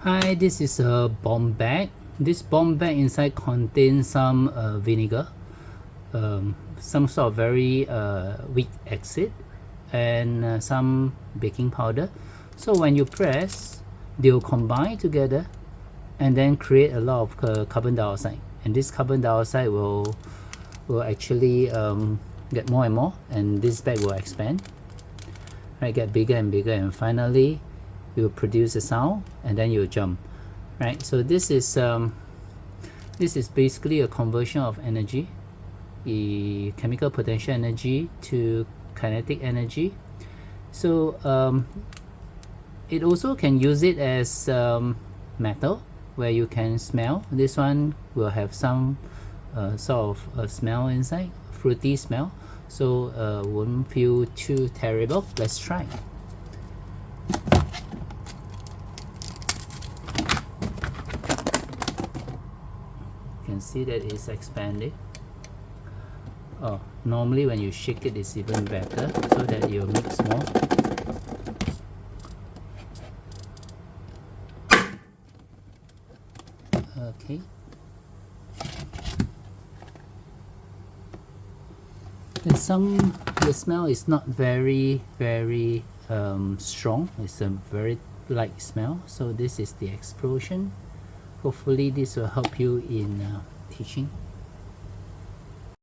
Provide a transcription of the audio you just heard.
Hi, this is a bomb bag. This bomb bag inside contains some vinegar, some sort of very weak acid, and some baking powder. So when you press, they'll combine together and then create a lot of carbon dioxide. And this carbon dioxide will actually get more and more, and this bag will expand, right? Get bigger and bigger, and finally, it will produce a sound, and then you'll jump, right? So this is basically a conversion of energy, the chemical potential energy to kinetic energy. So it also can use it as metal, where you can smell. This one will have some sort of a smell inside, fruity smell, so won't feel too terrible. Let's try. You can see that it's expanding. Oh, normally when you shake it, it's even better, so that you'll mix more. Okay. The smell is not very strong. It's a very light smell. So this is the explosion. Hopefully this will help you in teaching.